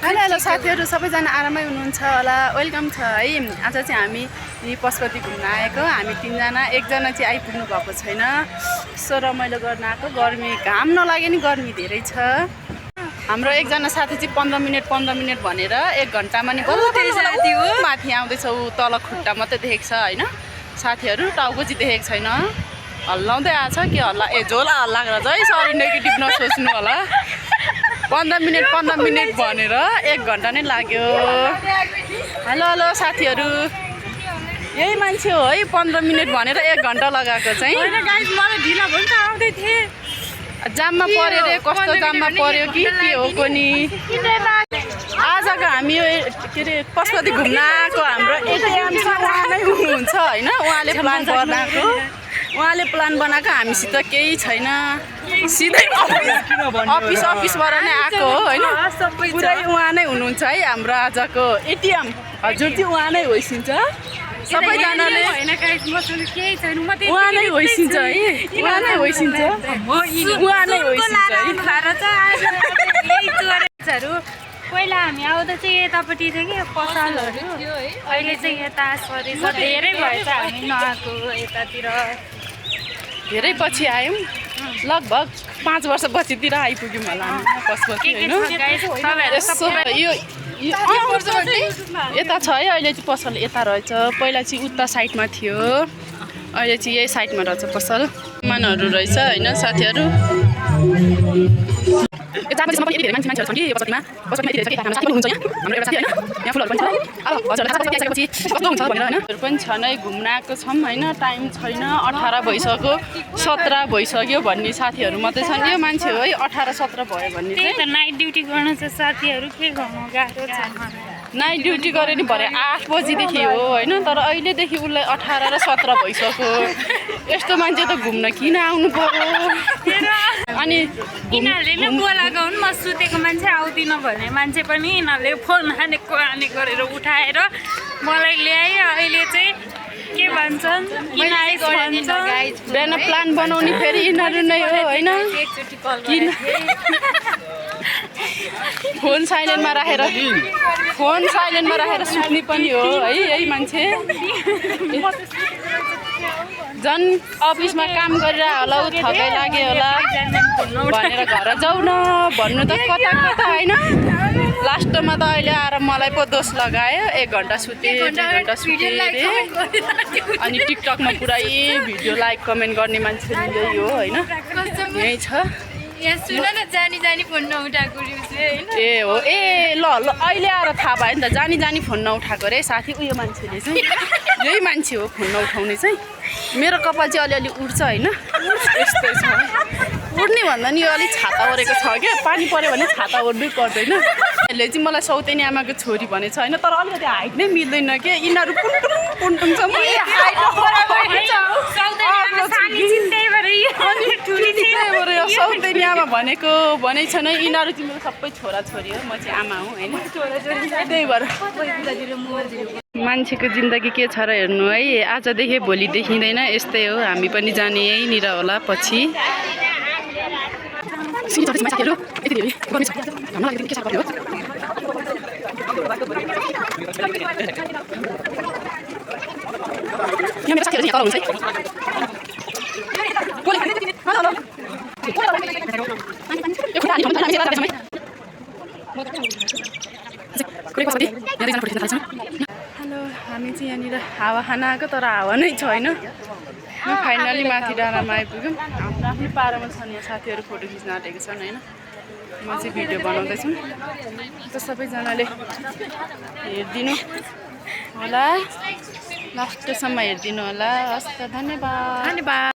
Hello साथीहरू सबैजना आरामै हुनुहुन्छ होला। वेलकम छ है। आज चाहिँ हामी पशुपति घुम्न आएको। हामी तीनजना, एकजना चाहिँ आइपुग्नु भएको छैन। सो रमाइलो गर्न आएको। गर्मी घाम नलागे नि गर्मी धेरै छ। हाम्रो एकजना साथी चाहिँ 15 मिनट भनेर 1 घन्टामा नि बल्ल माथि आउँदैछ। ऊ तल खुट्टा मात्रै देखेको छ होइन साथीहरू, टाउको चाहिँ देखेको छैन। हल्लाउँदै आएछ कि हल्ला झोला हल्ला गरेर है। सरी नेगेटिभ नसोच्नु होला। 15 मिनट भनेर 1 घन्टा नै लाग्यो। हेलो साथीहरू, यही मान्छे हो है 15 मिनट भनेर 1 घन्टा लगाएको चाहिँ। मलाई ढिला भन्छ आउँदै थिएँ। जाममा पर्यो रे, कस्तो जाममा पर्यो कि के हो कोनी। आजको हामी के अरे पशुपति घुम्न आएको। हाम्रो एटिएम उहाँ नै हुनुहुन्छ होइन। उहाँले प्लान बनाएको हामीसित केही छैन। सिधै अफिसबाट नै आएको हो होइन। पुरै उहाँ नै हुनुहुन्छ है हाम्रो आजको एटिएम। हजुर चाहिँ उहाँ नै होइसिन्छ सबैजनाले। उहाँ नै होइसिन्छ है। उहाँ नै होइसिन्छ है। पहिला हामी आउँदा चाहिँ यतापट्टि थियो कि पसलहरू, अहिले चाहिँ यता सरेछ। धेरै भएछ हामी नआएको यतातिर। धेरै पछि आयौँ, लगभग 5 वर्षपछितिर आइपुग्यौँ होला हामी पशुपति होइन। यता छ है। अहिले चाहिँ पसल यता रहेछ। पहिला चाहिँ उता साइडमा थियो, अहिले चाहिँ यही साइडमा रहेछ पसल। सामानहरू रहेछ होइन साथीहरू। मान्छेहरू छन् कि पशुपतिमा यति धेरै छ कि हाम्रो साथी पनि हुनुहुन्छ यहाँ। हाम्रो एउटा साथी होइन, यहाँ फुलहरू पनि छ। अब हजुरहरूले थाहा पाइसकेपछि कस्तो हुन्छ भनेर होइन। पनि छ नै घुम्न आएको छौँ होइन। टाइम छैन, 18 भइसक्यो, 17 भइसक्यो भन्ने साथीहरू मात्रै छन्। यो मान्छे हो है 18-17 भयो भन्ने चाहिँ। नाइट ड्युटी गर्नु छ साथीहरू, के गर्नु गाह्रो छ। नाइट ड्युटी गऱ्यो नि भरे 8 बजीदेखि हो होइन। तर अहिलेदेखि उसलाई 18 र 17 भइसक्यो। यस्तो मान्छे त घुम्न किन आउनु पर्यो। अनि यिनीहरूले नै बोलाएको हुन्। म सुतेको मान्छे आउँदिनँ भन्ने मान्छे पनि यिनीहरूले फोन हानेको गरेर उठाएर मलाई ल्याए। अहिले चाहिँ के भन्छन्, बिहान प्लान बनाउने फेरि यिनीहरू नै हो होइन। फोन साइलेन्टमा राखेर सुत्ने पनि हो है यही मान्छे। झन् अफिसमा काम गरेर होला, ऊ थकाइ लाग्यो होला भनेर घर जाऊ न भन्नु त कता होइन। लास्टमा त अहिले आएर मलाई पो दोष लगायो। 1 घन्टा सुते, 2 घन्टा सुते अरे। अनि टिकटकमा पुरै भिडियो लाइक कमेन्ट गर्ने मान्छे यही हो होइन। यही छ। जानी फोन नउठाएको ए हो। ए ल अहिले आएर थाहा भयो नि त। जानी फोन नउठाएको रे साथी। उयो मान्छेले चाहिँ यही मान्छे हो फोन नउठाउने चाहिँ। मेरो कपाल चाहिँ अलिअलि उड्छ होइन। यस्तै छ। उड्ने भन्दा नि यो अलिक छाता ओरेको छ क्या। पानी पऱ्यो भने छाता ओर्नै पर्दैन। यसले चाहिँ मलाई सौतेनी आमाको छोरी भनेको छ होइन। तर अलिकति हाइट नै मिल्दैन के। यिनीहरू पुन्टुङ छ। सौतेनी आमा भनेको भनेको छैन। यिनीहरू चाहिँ मेरो सबै छोराछोरी हो। म चाहिँ आमा हुँ होइन। त्यही भएर मान्छेको जिन्दगी के छ र हेर्नु है। आजदेखि भोलि देखिँदैन। यस्तै हो। हामी पनि जाने यहीँनिर होला पछि। हेलो, हामी चाहिँ यहाँनिर हावा खान आएको। तर हावा नै छैन। फाइनली माथि डाँडामा आइपुग्यौँ। आफ्नो आफ्नै पारामा छन् यहाँ साथीहरू फोटो खिच्न आँटेको छन् होइन। म चाहिँ भिडियो बनाउँदैछु। त सबैजनाले हेरिदिनु होला, लास्टसम्म हेरिदिनु होला। हस् त, धन्यवाद।